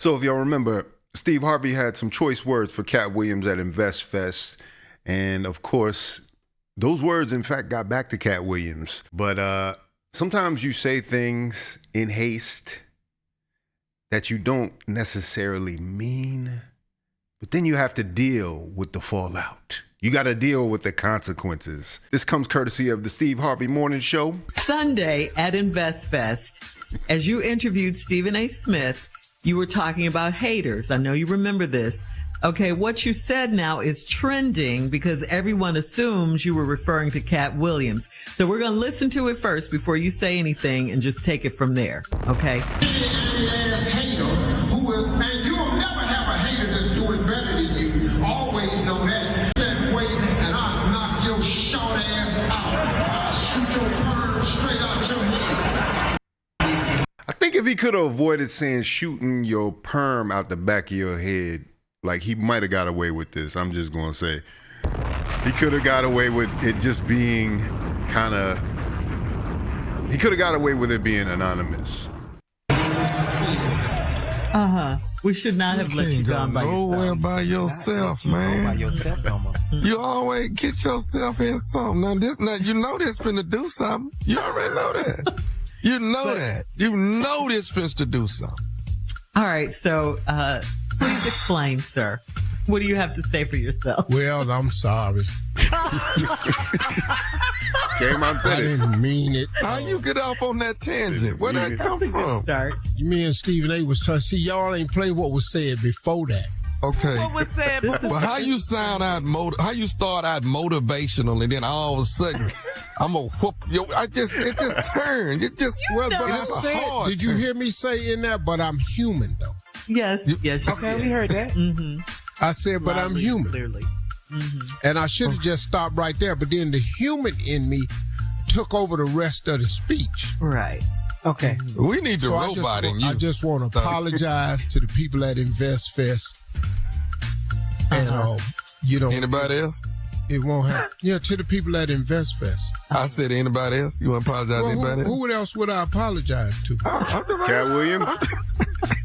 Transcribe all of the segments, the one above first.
So if y'all remember, Steve Harvey had some choice words for Katt Williams at Invest Fest. And of course, those words, in fact, got back to Katt Williams. But sometimes you say things in haste that you don't necessarily mean, but then you have to deal with the fallout. You got to deal with the consequences. This comes courtesy of the Steve Harvey Morning Show. Sunday at Invest Fest, as you interviewed Stephen A. Smith, you were talking about haters. I know you remember this. Okay, what you said now is trending because everyone assumes you were referring to Katt Williams. So we're going to listen to it first before you say anything and just take it from there. Okay? Ass hater who is, and you'll never have a hater that's doing better than you. Always know that. That way, and I'll knock your short ass out. I'll shoot your perm straight out your head. I think if he could have avoided saying shooting your perm out the back of your head, like he might have got away with this. I'm just going to say he could have got away with it just being he could have got away with it being anonymous. We should not have let you go nowhere by yourself, man. By yourself, no more. You always get yourself in something. Now you know this finna do something. You already know that. You know that. You know this finna do something. All right, so please explain, sir. What do you have to say for yourself? Well, I'm sorry. Came out and I said it. didn't mean it. How you get off on that tangent? Where'd that come from? Start. Me and Stephen A. was trying. See, y'all ain't play what was said before that. Okay. What was said before? Well, how you sound out how you start out motivational and then all of a sudden I'm gonna whoop you. It just turned. It just But I it's a said, hard did you turn. hear me say in there? But I'm human, though. Yes, yes. Okay, we heard that. Mm-hmm. I said, but I'm Loudly, human. Clearly. Mm-hmm. And I should have just stopped right there. But then the human in me took over the rest of the speech. Right. Okay. We need the So robot in you. I just want to apologize to the people at Invest Fest. And, Anybody else? it won't happen. Yeah, to the people at Invest Fest. I said anybody else? You want to apologize to anybody else? Who else would I apologize to? I'm just Katt asking. Williams?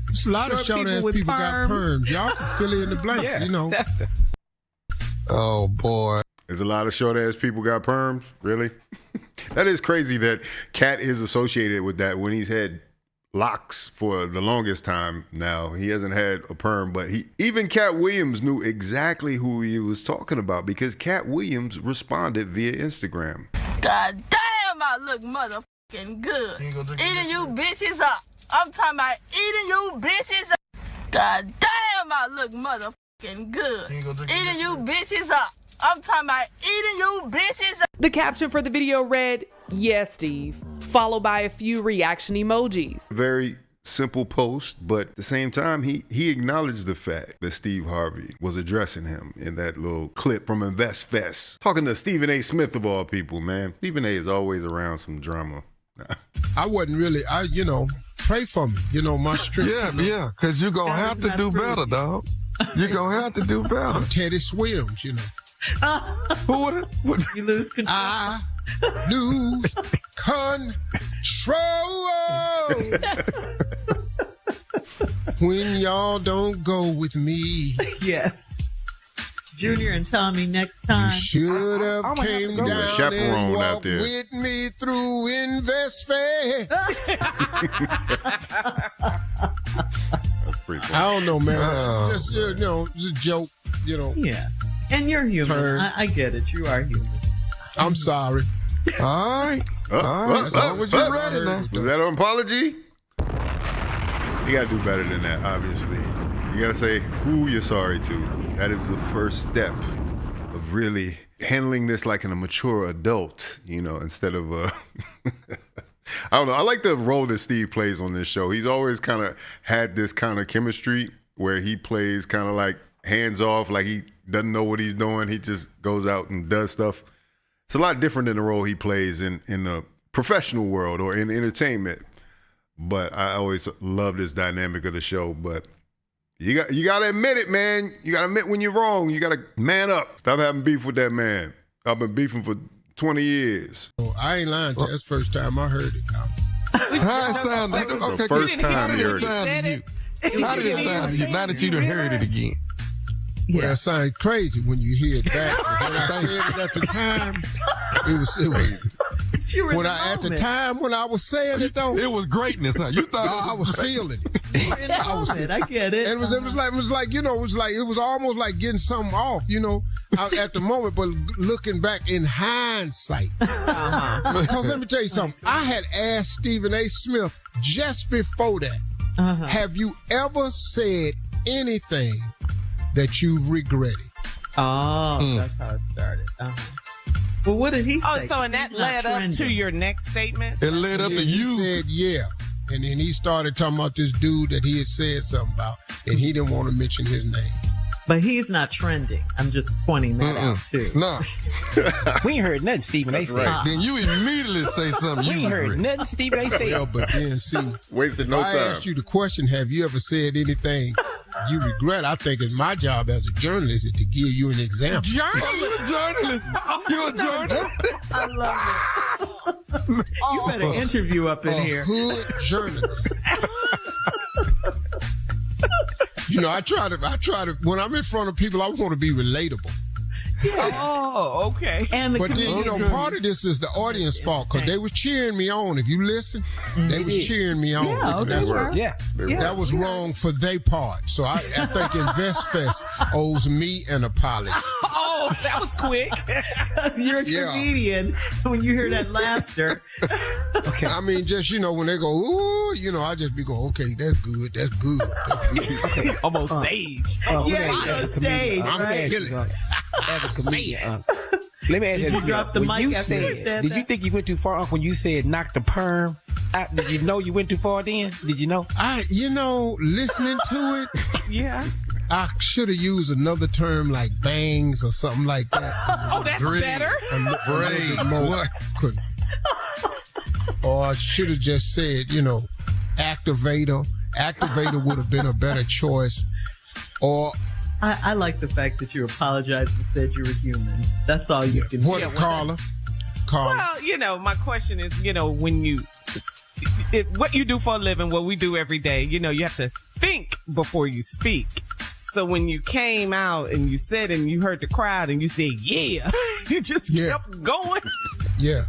There's a lot of Short short ass people with people got perms. perms. Y'all can fill in the blank, Yeah, you know. that's the... Oh, boy. There's a lot of short ass people got perms. Really? That is crazy that Katt is associated with that when he's had locks for the longest time now. He hasn't had a perm, but even Katt Williams knew exactly who he was talking about because Katt Williams responded via Instagram. God damn, I look motherfucking good. Eating you bitches up. I'm talking about eating you bitches up. God damn, I look motherfucking good. Eating you bitches up. I'm talking about eating you bitches up. The caption for the video read, "Yeah, Steve," followed by a few reaction emojis. Very simple post, but at the same time, he acknowledged the fact that Steve Harvey was addressing him in that little clip from Invest Fest. Talking to Stephen A. Smith of all people, man. Stephen A. is always around some drama. I wasn't really, pray for me, my strength. Yeah, because you're going to have to do better, dog. You're going to have to do better. I'm Teddy Swims, Who would it? You lose control. I lose control when y'all don't go with me. Yes. Junior and Tommy next time. Should have I'm gonna have came to go. down Chaperone and out walked there. with me through Invest Fest. That's pretty cool. I don't know, man. Oh. Just, it's a joke, Yeah. And you're human. Turn. I get it. You are human. I'm sorry. All right. All right. As long as you're ready now. Was that an apology? You got to do better than that, obviously. You got to say who you're sorry to. That is the first step of really handling this like a mature adult, instead of I don't know. I like the role that Steve plays on this show. He's always kind of had this kind of chemistry where he plays kind of like hands off, like he doesn't know what he's doing. He just goes out and does stuff. It's a lot different than the role he plays in the professional world or in entertainment. But I always love this dynamic of the show. But you got to admit it, man. You got to admit when you're wrong. You got to man up. Stop having beef with that man. I've been beefing for 20 years. I ain't lying to you. That's the first time I heard it. How it sound? Okay, The first time how did you it heard it. sound to you? How did it sound to you now that you done heard it again? Well, it sounds crazy when you hear it back. But when I said it at the time, it was. You were When in I the at the moment. time when I was saying it though, It was greatness, huh? You thought I was feeling it. You were in the moment. I get it. It was like you know, it was almost like getting something off, you know, at the moment. But looking back in hindsight, because let me tell you something. I had asked Stephen A. Smith just before that, have you ever said anything that you've regretted? Oh, that's how it started. Well, what did he say? Oh, so and that He's not led up to trending. your next statement? it led up to He you. said yeah, and then he started talking about this dude that he had said something about, and he didn't want to mention his name. But he's not trending. I'm just pointing that out too. No. We ain't heard nothing Stephen A. said. Then you immediately say something We you ain't heard regret. nothing Stephen A. said. Well, but then see, Wasted if no I time. asked you the question, have you ever said anything you regret? I think it's my job as a journalist is to give you an example. Oh, you a journalist. You a journalist. I love it. You better interview up in A here. hood journalist. You know, I try to. When I'm in front of people, I want to be relatable. Oh, okay. And the But then, you know, comedian- part of this is the audience fault because they was cheering me on. If you listen, they was cheering me on. Yeah, okay, That's well. Yeah. That was wrong for their part. So I think InvestFest owes me an apology. Oh, that was quick. You're a Yeah. comedian. When you hear that laughter, I mean, just, you know, when they go, ooh, you know, I just be going, okay, that's good, that's good, that's good. Almost stage. yeah, on stage, I'm right? killing it. As a comedian, let me ask you, you drop the when mic you after you said did that? you think you went too far, Unc, when you said knock the perm out? Did you know you went too far then? Did you know? You know, listening to it, Yeah. I should have used another term like bangs or something like that. Oh, that's better. A little bit more. Couldn't. Or I should have just said, you know, activator. Activator would have been a better choice. Or I like the fact that you apologized and said you were human. That's all you can what, do. Carla? Well, you know, my question is, you know, when you, what you do for a living, what we do every day, you know, you have to think before you speak. So when you came out and you said, and you heard the crowd and you said, yeah, you just kept going. Yeah.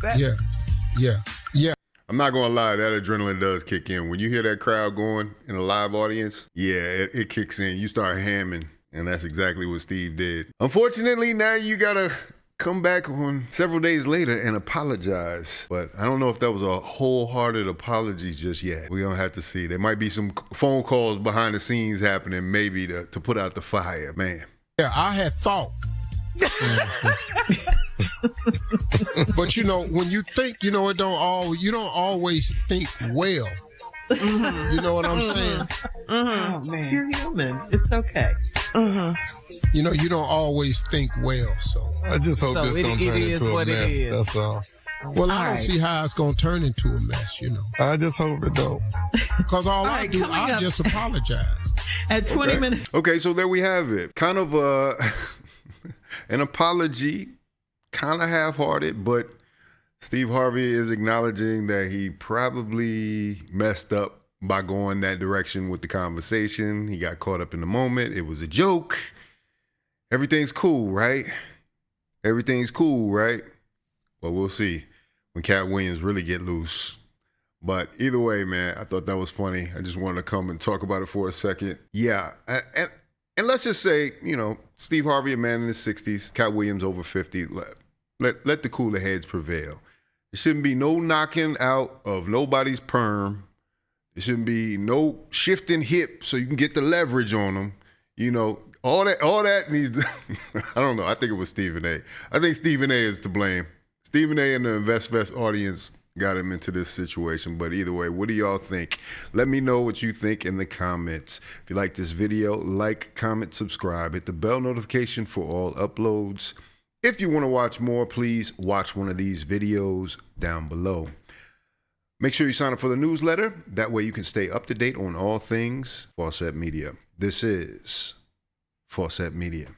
I'm not gonna lie, that adrenaline does kick in. When you hear that crowd going in a live audience, yeah, it kicks in. You start hamming, and that's exactly what Steve did. Unfortunately, now you gotta come back on several days later and apologize. But I don't know if that was a wholehearted apology just yet. We're gonna have to see. There might be some phone calls behind the scenes happening, maybe to put out the fire, man. Yeah, I had thought. But you know, when you think, you know, you don't always think well. You know what I'm saying? Oh, man. You're human. It's okay. You know, you don't always think well. So, I just hope So this it- don't it turn is into a what it mess. is. That's all. well, I don't right. see how it's gonna turn into a mess. You know, I just hope it don't. because all I right, do, coming I up. just apologize. At 20 minutes. Okay, so there we have it. Kind of an apology, kind of half-hearted, but Steve Harvey is acknowledging that he probably messed up by going that direction with the conversation. He got caught up in the moment. It was a joke. Everything's cool, right? Everything's cool, right? But we'll see when Katt Williams really get loose. But either way, man, I thought that was funny. I just wanted to come and talk about it for a second. Yeah, and let's just say, you know, Steve Harvey, a man in his 60s, Katt Williams over 50. Let the cooler heads prevail. There shouldn't be no knocking out of nobody's perm. There shouldn't be no shifting hip so you can get the leverage on them. You know, all that needs to, I don't know. I think it was Stephen A. I think Stephen A is to blame. Stephen A and the InvestFest audience got him into this situation. But either way, what do y'all think? Let me know what you think in the comments. If you like this video, like, comment, subscribe. Hit the bell notification for all uploads. If you want to watch more, please watch one of these videos down below. Make sure you sign up for the newsletter. That way you can stay up to date on all things Faucette Media. This is Faucette Media.